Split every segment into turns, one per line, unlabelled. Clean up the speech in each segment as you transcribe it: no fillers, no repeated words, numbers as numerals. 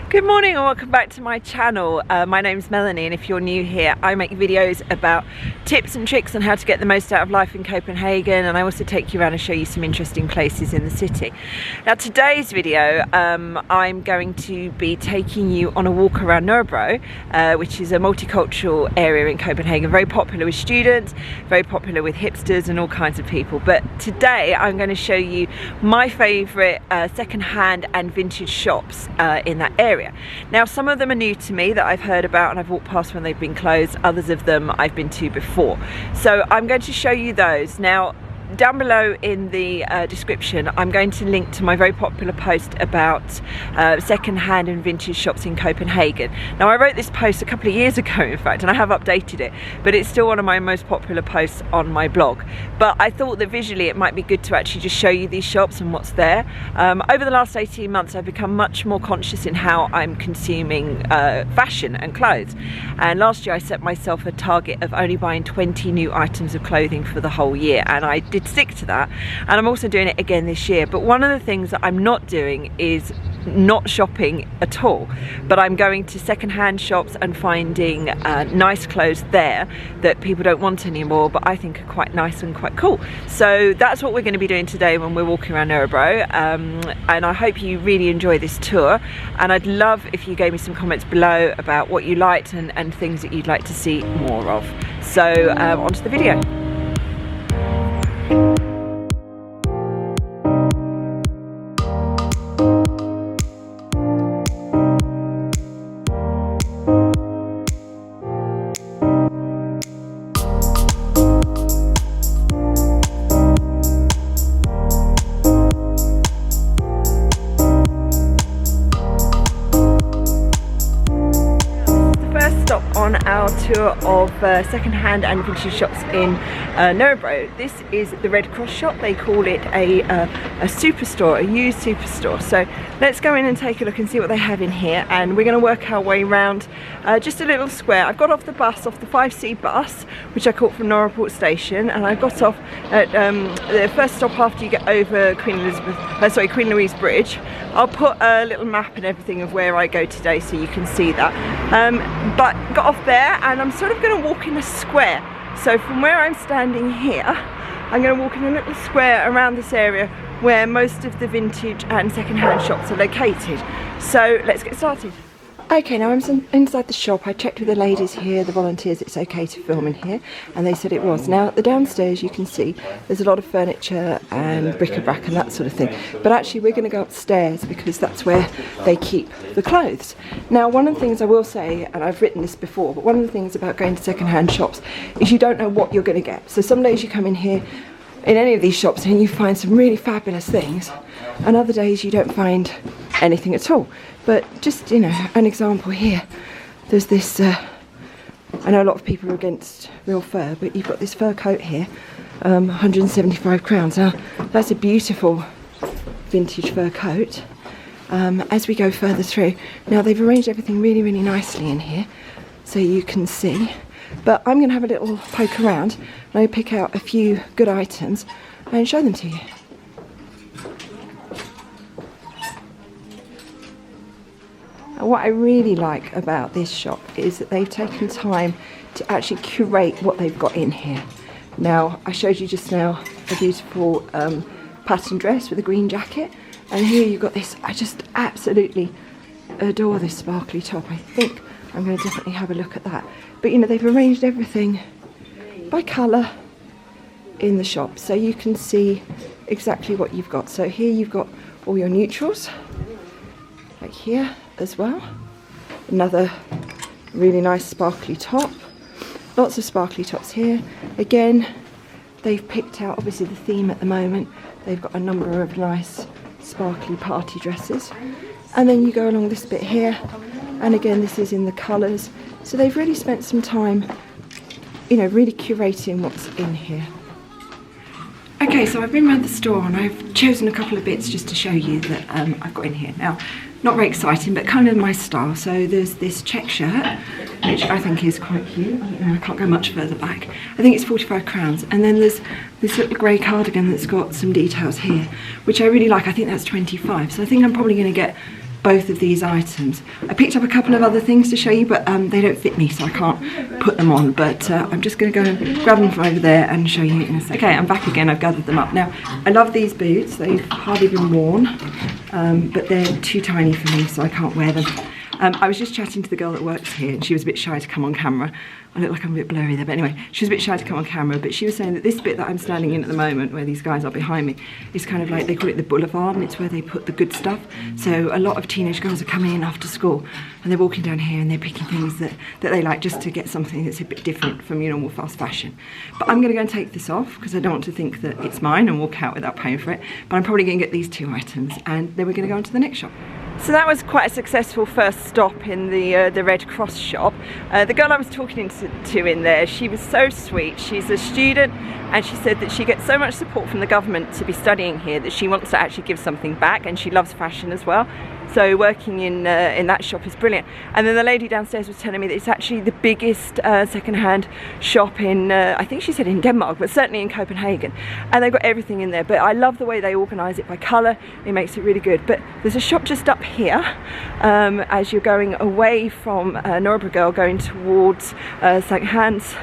Good morning and welcome back to my channel. My name's Melanie, and if you're new here, I make videos about tips and tricks on how to get the most out of life in Copenhagen, and I also take you around and show you some interesting places in the city. Now today's video, I'm going to be taking you on a walk around Nørrebro, which is a multicultural area in Copenhagen, very popular with students, very popular with hipsters and all kinds of people. But today I'm going to show you my favourite second-hand and vintage shops in that area. Now some of them are new to me that I've heard about and I've walked past when they've been closed. Others of them I've been to before. So I'm going to show you those. Now down below in the description I'm going to link to my very popular post about second-hand and vintage shops in Copenhagen. Now I wrote this post a couple of years ago in fact, and I have updated it, but it's still one of my most popular posts on my blog. But I thought that visually it might be good to actually just show you these shops and what's there. Over the last 18 months I've become much more conscious in how I'm consuming fashion and clothes, and last year I set myself a target of only buying 20 new items of clothing for the whole year, and I did stick to that, and I'm also doing it again this year. But one of the things that I'm not doing is not shopping at all, but I'm going to second-hand shops and finding nice clothes there that people don't want anymore but I think are quite nice and quite cool. So that's what we're going to be doing today when we're walking around Nørrebro, and I hope you really enjoy this tour, and I'd love if you gave me some comments below about what you liked and things that you'd like to see more of. So on to the video. On our tour of second-hand and vintage shops in Nørrebro. This is the Redcross Shop. They call it a superstore, a used superstore. So let's go in and take a look and see what they have in here, and we're going to work our way around just a little square. I've got off the 5C bus, which I caught from Nørrebro station, and I got off at the first stop after you get over Queen Louise Bridge. I'll put a little map and everything of where I go today so you can see that. But got off there and I'm sort of going to walk in a square. So from where I'm standing here, I'm going to walk in a little square around this area where most of the vintage and second-hand shops are located. So let's get started. Okay, now I'm inside the shop. I checked with the ladies here, the volunteers, it's okay to film in here, and they said it was. Now, the downstairs you can see there's a lot of furniture and bric-a-brac and that sort of thing. But actually we're going to go upstairs because that's where they keep the clothes. Now, one of the things I will say, and I've written this before, but one of the things about going to second-hand shops is you don't know what you're going to get. So some days you come in here in any of these shops and you find some really fabulous things, and other days you don't find anything at all. But just, you know, an example here, there's this, I know a lot of people are against real fur, but you've got this fur coat here, 175 crowns. Now, that's a beautiful vintage fur coat. As we go further through, now they've arranged everything really, really nicely in here, so you can see. But I'm going to have a little poke around, and I'll pick out a few good items and show them to you. What I really like about this shop is that they've taken time to actually curate what they've got in here. Now, I showed you just now a beautiful pattern dress with a green jacket, and here you've got this. I just absolutely adore this sparkly top. I think I'm going to definitely have a look at that. But you know, they've arranged everything by colour in the shop, so you can see exactly what you've got. So here you've got all your neutrals, like here as well. Another really nice sparkly top. Lots of sparkly tops here. Again, they've picked out obviously the theme at the moment. They've got a number of nice sparkly party dresses. And then you go along this bit here, and again this is in the colours. So they've really spent some time, you know, really curating what's in here. Okay, so I've been around the store and I've chosen a couple of bits just to show you that I've got in here. Now, not very exciting, but kind of my style. So there's this check shirt, which I think is quite cute. I can't go much further back. I think it's 45 crowns. And then there's this little grey cardigan that's got some details here, which I really like. I think that's 25. So I think I'm probably going to get both of these items. I picked up a couple of other things to show you, but they don't fit me, so I can't put them on. But I'm just going to go and grab them from over there and show you in a second. Okay, I'm back again. I've gathered them up. Now, I love these boots. They've hardly been worn, but they're too tiny for me, so I can't wear them. I was just chatting to the girl that works here, and she was a bit shy to come on camera. I look like I'm a bit blurry there, but anyway, she was a bit shy to come on camera, but she was saying that this bit that I'm standing in at the moment, where these guys are behind me, is kind of like, they call it the boulevard, and it's where they put the good stuff. So a lot of teenage girls are coming in after school, and they're walking down here, and they're picking things that they like, just to get something that's a bit different from your normal fast fashion. But I'm going to go and take this off, because I don't want to think that it's mine and walk out without paying for it. But I'm probably going to get these two items, and then we're going to go on to the next shop. So that was quite a successful first stop in the Redcross shop. The girl I was talking to in there, she was so sweet. She's a student, and she said that she gets so much support from the government to be studying here that she wants to actually give something back, and she loves fashion as well. So working in that shop is brilliant. And then the lady downstairs was telling me that it's actually the biggest second-hand shop in, I think she said in Denmark, but certainly in Copenhagen. And they've got everything in there. But I love the way they organise it by colour. It makes it really good. But there's a shop just up here as you're going away from Nørrebrogade, going towards St. Hans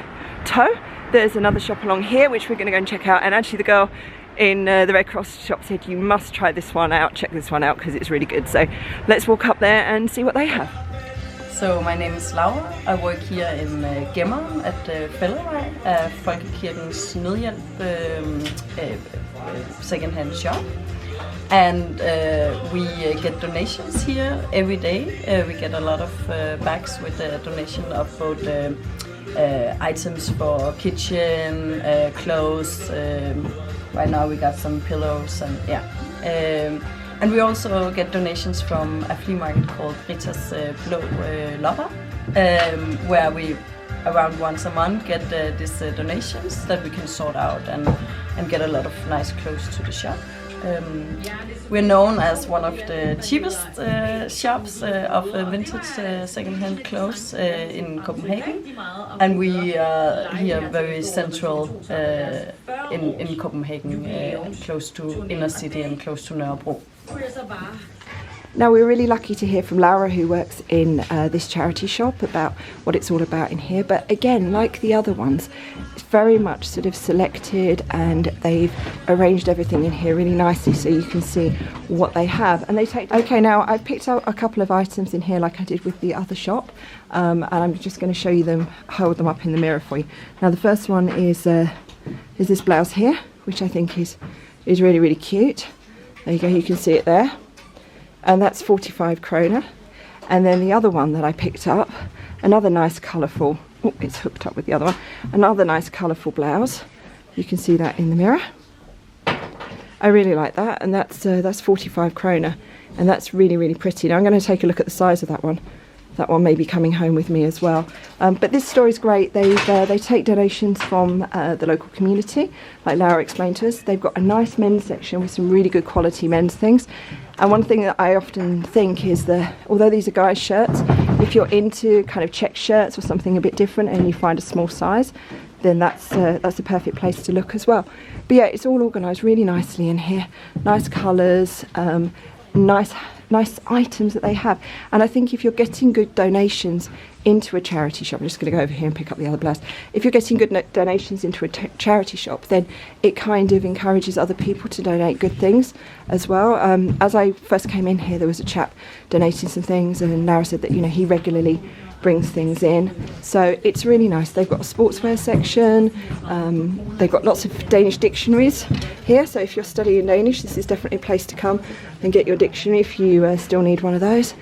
Toe. There's another shop along here which we're going to go and check out. And actually the girl in the Redcross shop said you must try this one out, check this one out, because it's really good. So let's walk up there and see what they have.
So my name is Laura. I work here in Gemmeren at Fælledvej, Folkekirkens Nødhjælp second-hand shop. And we get donations here every day. We get a lot of bags with a donation of both items for kitchen, clothes. Right now we got some pillows and yeah. And we also get donations from a flea market called Britta's Blå Lopper, where we around once a month get these donations that we can sort out and get a lot of nice clothes to the shop. We're known as one of the cheapest shops of vintage second-hand clothes in Copenhagen, and we are here very central in Copenhagen, close to inner city and close to Nørrebro.
Now, we're really lucky to hear from Laura, who works in this charity shop, about what it's all about in here. But again, like the other ones, it's very much sort of selected, and they've arranged everything in here really nicely so you can see what they have. And they take... Okay, now I've picked out a couple of items in here like I did with the other shop, and I'm just going to show you them, hold them up in the mirror for you. Now, the first one is this blouse here, which I think is really, really cute. There you go, you can see it there. And that's 45 kroner. And then the other one that I picked up, another nice colourful, oh, it's hooked up with the other one, another nice colourful blouse. You can see that in the mirror. I really like that, and that's 45 kroner, and that's really, really pretty. Now I'm going to take a look at the size of that one. That one may be coming home with me as well. But this store is great. They take donations from the local community, like Laura explained to us. They've got a nice men's section with some really good quality men's things. And one thing that I often think is that, although these are guys' shirts, if you're into kind of check shirts or something a bit different and you find a small size, then that's a perfect place to look as well. But yeah, it's all organised really nicely in here. Nice colours, nice items that they have. And I think if you're getting good donations into a charity shop, I'm just going to go over here and pick up the other blouse. If you're getting good donations into a charity shop, then it kind of encourages other people to donate good things as well. As I first came in here, there was a chap donating some things, and Laura said that, you know, he regularly brings things in, so it's really nice. They've got a sportswear section, they've got lots of Danish dictionaries here, so if you're studying Danish, this is definitely a place to come and get your dictionary if you still need one of those.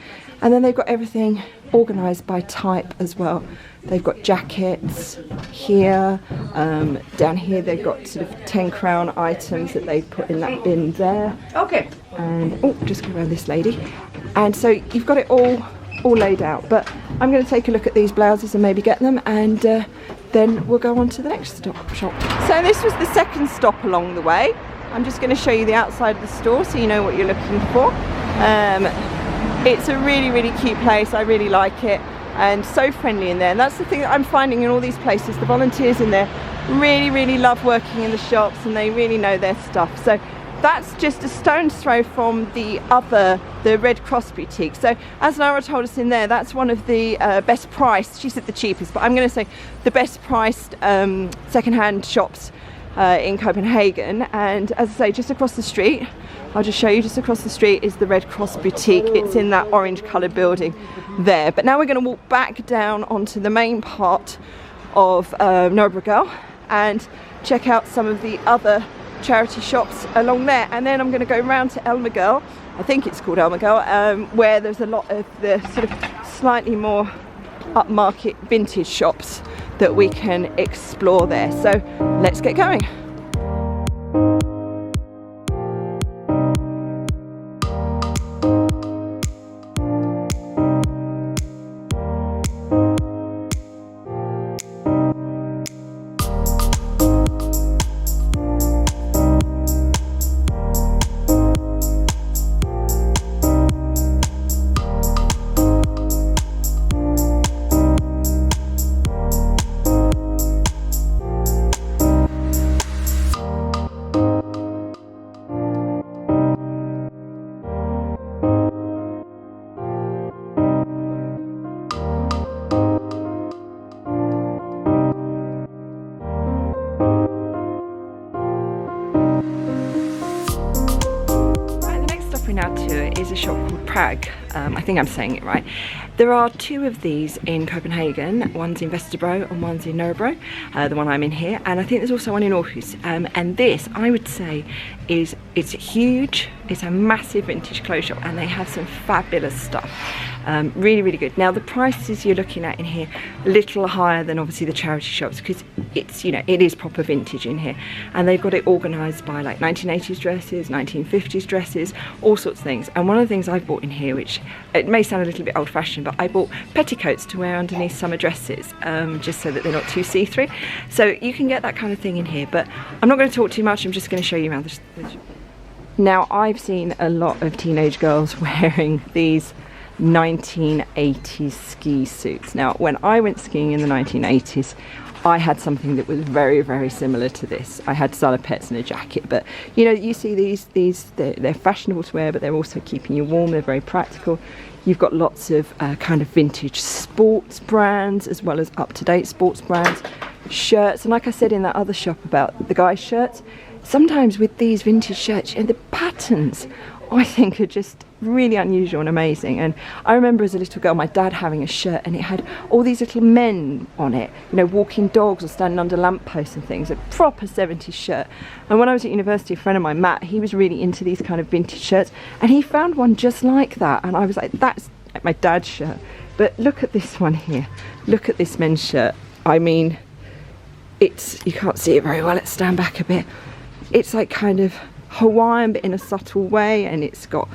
And then they've got everything organised by type as well. They've got jackets here, down here they've got sort of 10 crown items that they've put in that bin there. Okay. And oh, just go around this lady. And so you've got it all laid out, but I'm going to take a look at these blouses and maybe get them, and then we'll go on to the next shop. So this was the second stop along the way. I'm just going to show you the outside of the store so you know what you're looking for. It's a really, really cute place. I really like it, and so friendly in there. And that's the thing that I'm finding in all these places. The volunteers in there really, really love working in the shops, and they really know their stuff. So that's just a stone's throw from the Redcross boutique. So as Nara told us in there, that's one of the best priced, she said the cheapest, but I'm going to say the best priced second-hand shops in Copenhagen. And as I say, just across the street, I'll just show you, just across the street is the Redcross boutique. It's in that orange coloured building there. But now we're going to walk back down onto the main part of Nørrebrogade and check out some of the other charity shops along there, and then I'm going to go round to Elmegade, I think it's called Elmegade, where there's a lot of the sort of slightly more upmarket vintage shops that we can explore there. So let's get going. Now to is a shop called Prag. I think I'm saying it right. There are two of these in Copenhagen. One's in Megastore and one's in Nørrebro, the one I'm in here, and I think there's also one in Aarhus. And this, I would say, it's huge. It's a massive vintage clothes shop, and they have some fabulous stuff. Really, really good. Now the prices you're looking at in here a little higher than obviously the charity shops, because it's, you know, it is proper vintage in here, and they've got it organised by like 1980s dresses, 1950s dresses, all sorts of things. And one of the things I've bought in here, which it may sound a little bit old-fashioned, but I bought petticoats to wear underneath summer dresses, just so that they're not too see-through. So you can get that kind of thing in here, but I'm not going to talk too much. I'm just going to show you around the Now I've seen a lot of teenage girls wearing these 1980s ski suits. Now when I went skiing in the 1980s, I had something that was very, very similar to this. I had salopettes and a jacket, but you know, you see these they're fashionable to wear, but they're also keeping you warm. They're very practical. You've got lots of kind of vintage sports brands as well as up-to-date sports brands, shirts, and like I said in that other shop about the guys' shirts, sometimes with these vintage shirts, and the patterns I think are just really unusual and amazing. And I remember as a little girl my dad having a shirt and it had all these little men on it, you know, walking dogs or standing under lampposts and things, a proper 70s shirt. And when I was at university, a friend of mine, Matt, he was really into these kind of vintage shirts, and he found one just like that, and I was like, that's like my dad's shirt. But look at this one here, look at this men's shirt. I mean, it's, you can't see it very well, let's stand back a bit. It's like kind of Hawaiian but in a subtle way, and it's got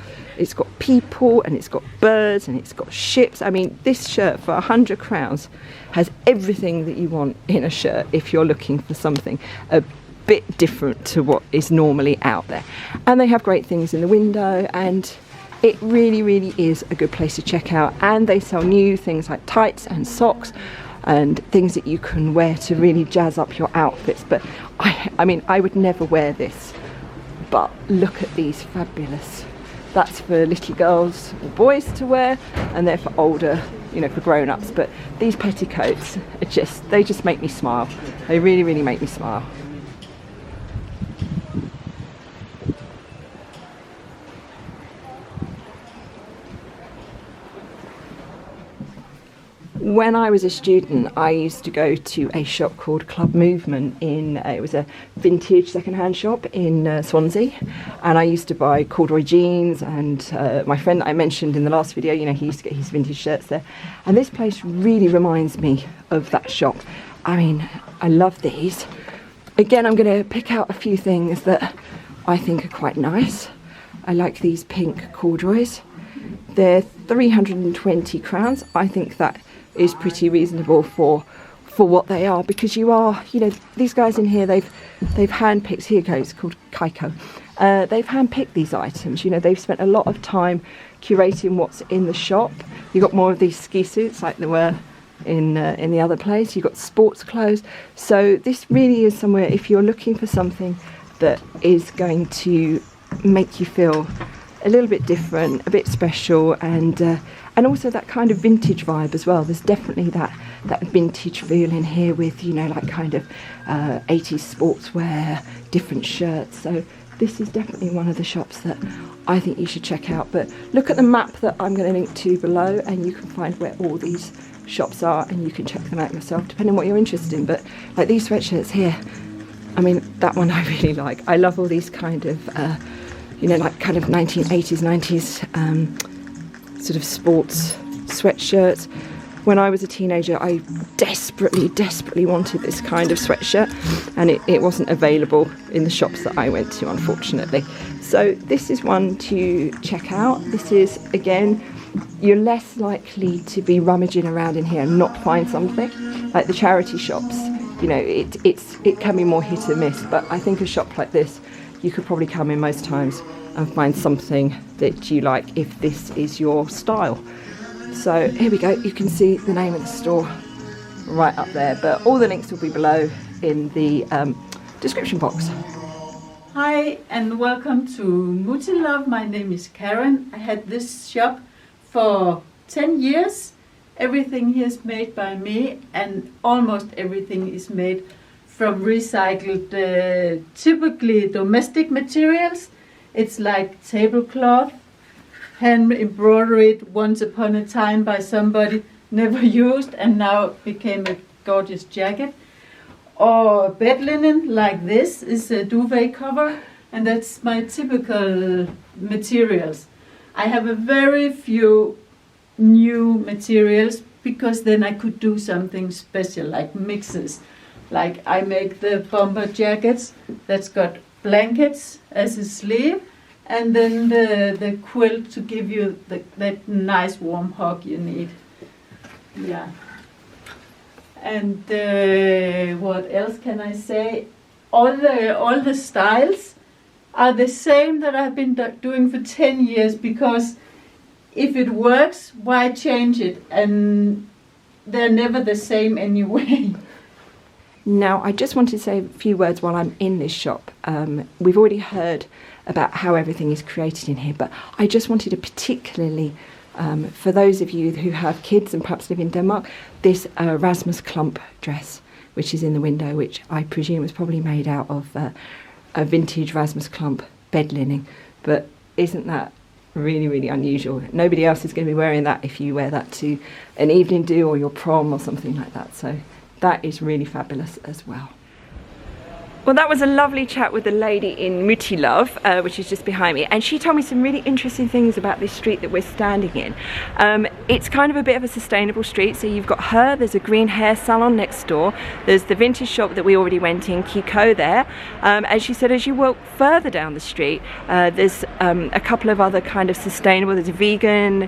people, and it's got birds, and it's got ships. I mean, this shirt for 100 crowns has everything that you want in a shirt if you're looking for something a bit different to what is normally out there. And they have great things in the window, and it really, really is a good place to check out. And they sell new things like tights and socks and things that you can wear to really jazz up your outfits. But I mean, I would never wear this, but look at these fabulous. That's for little girls or boys to wear, and they're for older, you know, for grown-ups. But these petticoats are they just make me smile. They really, really make me smile. When I was a student, I used to go to a shop called Club Movement it was a vintage second-hand shop in Swansea, and I used to buy corduroy jeans, and my friend that I mentioned in the last video, you know, he used to get his vintage shirts there, and this place really reminds me of that shop. I mean, I love these. Again, I'm going to pick out a few things that I think are quite nice. I like these pink corduroys. They're 320 crowns. I think that is pretty reasonable for what they are, because you know, these guys in here, they've handpicked, here goes, called Kaiko. They've handpicked these items, you know, they've spent a lot of time curating what's in the shop. You've got more of these ski suits like there were in the other place. You've got sports clothes. So this really is somewhere, if you're looking for something that is going to make you feel a little bit different, a bit special, and also that kind of vintage vibe as well. There's definitely that vintage feel in here with, you know, like kind of 80s sportswear, different shirts. So this is definitely one of the shops that I think you should check out. But look at the map that I'm going to link to below, and you can find where all these shops are, and you can check them out yourself depending on what you're interested in. But like these sweatshirts here, I mean, that one I really like. I love all these kind of you know, like kind of 1980s, 90s sort of sports sweatshirts. When I was a teenager, I desperately wanted this kind of sweatshirt, and it wasn't available in the shops that I went to, unfortunately. So this is one to check out. This is, again, you're less likely to be rummaging around in here and not find something. Like the charity shops, you know, it can be more hit or miss, but I think a shop like this, you could probably come in most times and find something that you like if this is your style. So here we go, you can see the name of the store right up there, but all the links will be below in the description box.
Hi and welcome to Mutilove. My name is Karen. I had this shop for 10 years. Everything here is made by me, and almost everything is made from recycled, typically domestic materials. It's like tablecloth, hand embroidered once upon a time by somebody, never used, and now became a gorgeous jacket. Or bed linen, like this is a duvet cover, and that's my typical materials. I have a very few new materials because then I could do something special, like mixes. Like I make the bomber jackets that's got blankets as a sleeve, and then the quilt to give you that nice warm hug you need. Yeah. And what else can I say? All the styles are the same that I've been doing for 10 years, because if it works, why change it? And they're never the same anyway.
Now, I just wanted to say a few words while I'm in this shop. We've already heard about how everything is created in here, but I just wanted to particularly, for those of you who have kids and perhaps live in Denmark, this Rasmus Klump dress, which is in the window, which I presume was probably made out of a vintage Rasmus Klump bed linen. But isn't that really, really unusual? Nobody else is going to be wearing that if you wear that to an evening do or your prom or something like that. So that is really fabulous as well. Well, that was a lovely chat with the lady in Mutilove, which is just behind me, and she told me some really interesting things about this street that we're standing in. It's kind of a bit of a sustainable street, so you've got her, there's a green hair salon next door, there's the vintage shop that we already went in, Kiko there, and she said as you walk further down the street, there's a couple of other kind of sustainable, there's a vegan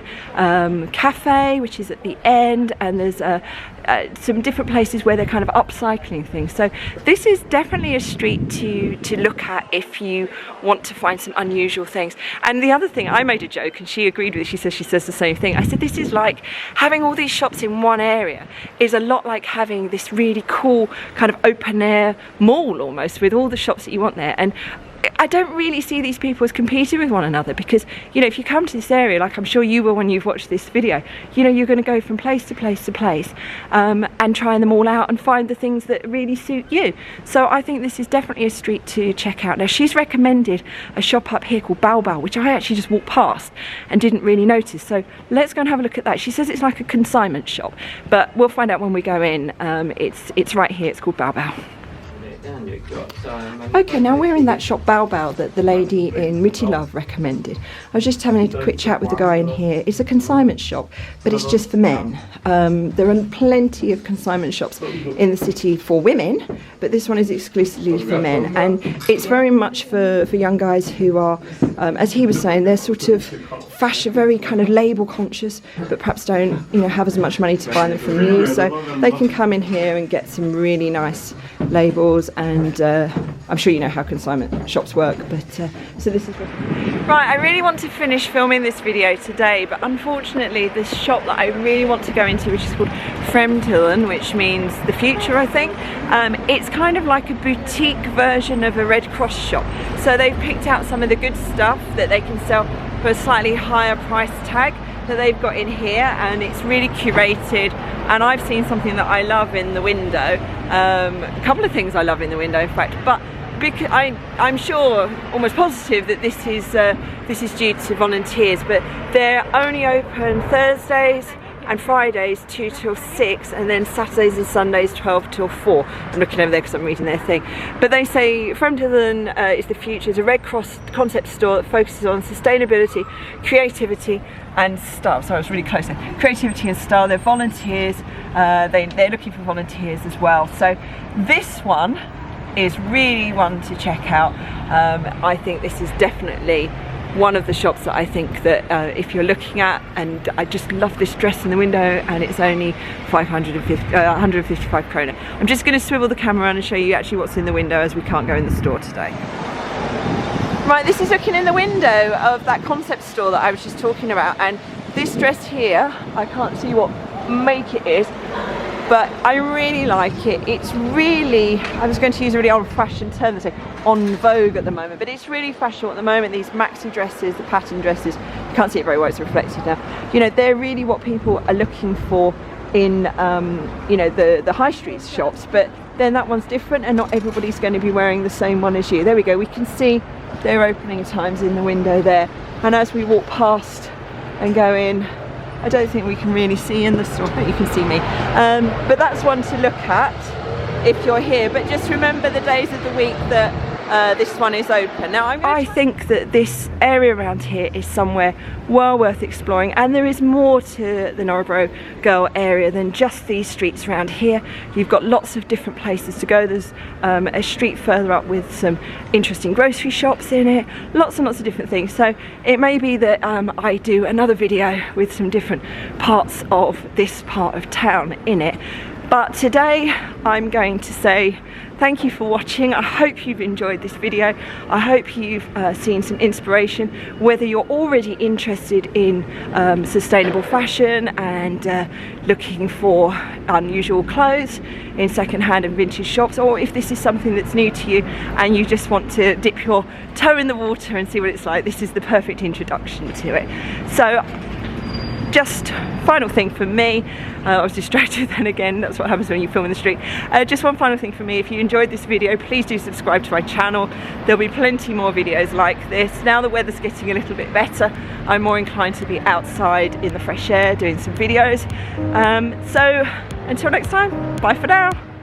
cafe, which is at the end, and there's some different places where they're kind of upcycling things. So this is definitely a street to look at if you want to find some unusual things. And the other thing, I made a joke and she agreed with it. She says the same thing. I said this is like having all these shops in one area is a lot like having this really cool kind of open air mall almost, with all the shops that you want there. And I don't really see these people as competing with one another, because, you know, if you come to this area, like I'm sure you will when you've watched this video, you know, you're going to go from place to place to place and try them all out and find the things that really suit you. So I think this is definitely a street to check out. Now, she's recommended a shop up here called Bao, which I actually just walked past and didn't really notice. So let's go and have a look at that. She says it's like a consignment shop, but we'll find out when we go in. It's right here. It's called Bao. Okay, now we're in that shop Bao that the lady in Mutilove recommended. I was just having a quick chat with the guy in here. It's a consignment shop, but it's just for men. There are plenty of consignment shops in the city for women, but this one is exclusively for men, and it's very much for young guys who are, as he was saying, they're sort of fashion, very kind of label conscious, but perhaps don't, you know, have as much money to buy them from new, so they can come in here and get some really nice labels and I'm sure you know how consignment shops work, but so this is right. I really want to finish filming this video today, but unfortunately this shop that I really want to go into, which is called Fremtiden, which means the future, I think, it's kind of like a boutique version of a Redcross shop. So they've picked out some of the good stuff that they can sell for a slightly higher price tag that they've got in here, and it's really curated. And I've seen something that I love in the window, a couple of things I love in the window in fact, but because I'm sure, almost positive, that this is due to volunteers, but they're only open Thursdays and Fridays 2 till 6, and then Saturdays and Sundays 12 till 4. I'm looking over there because I'm reading their thing. But they say Fremtiden is the future. It's a Red Cross concept store that focuses on sustainability, creativity and style. So I was really close there. Creativity and style. They're volunteers. They're looking for volunteers as well. So this one is really one to check out. I think this is definitely one of the shops that I think that if you're looking at, and I just love this dress in the window, and it's only 155 krona. I'm just going to swivel the camera around and show you actually what's in the window, as we can't go in the store today. Right, this is looking in the window of that concept store that I was just talking about, and this dress here, I can't see what make it is, but I really like it. It's really, I was going to use a really old-fashioned term to say on vogue at the moment, but it's really fashionable at the moment. These maxi dresses, the pattern dresses, you can't see it very well, it's reflected now. You know, they're really what people are looking for in, you know, the high street shops, but then that one's different, and not everybody's going to be wearing the same one as you. There we go, we can see their opening times in the window there, and as we walk past and go in, I don't think we can really see in the store, but you can see me. But that's one to look at if you're here. But just remember the days of the week that this one is open. Now I think that this area around here is somewhere well worth exploring, and there is more to the Nørrebrogade area than just these streets around here. You've got lots of different places to go. There's a street further up with some interesting grocery shops in it, lots and lots of different things. So it may be that I do another video with some different parts of this part of town in it. But today I'm going to say thank you for watching. I hope you've enjoyed this video. I hope you've seen some inspiration, whether you're already interested in sustainable fashion and looking for unusual clothes in second-hand and vintage shops, or if this is something that's new to you and you just want to dip your toe in the water and see what it's like. This is the perfect introduction to it. So just final thing for me, I was distracted then again, that's what happens when you film in the street. Just one final thing for me, if you enjoyed this video, please do subscribe to my channel. There'll be plenty more videos like this. Now the weather's getting a little bit better, I'm more inclined to be outside in the fresh air doing some videos. So until next time, bye for now.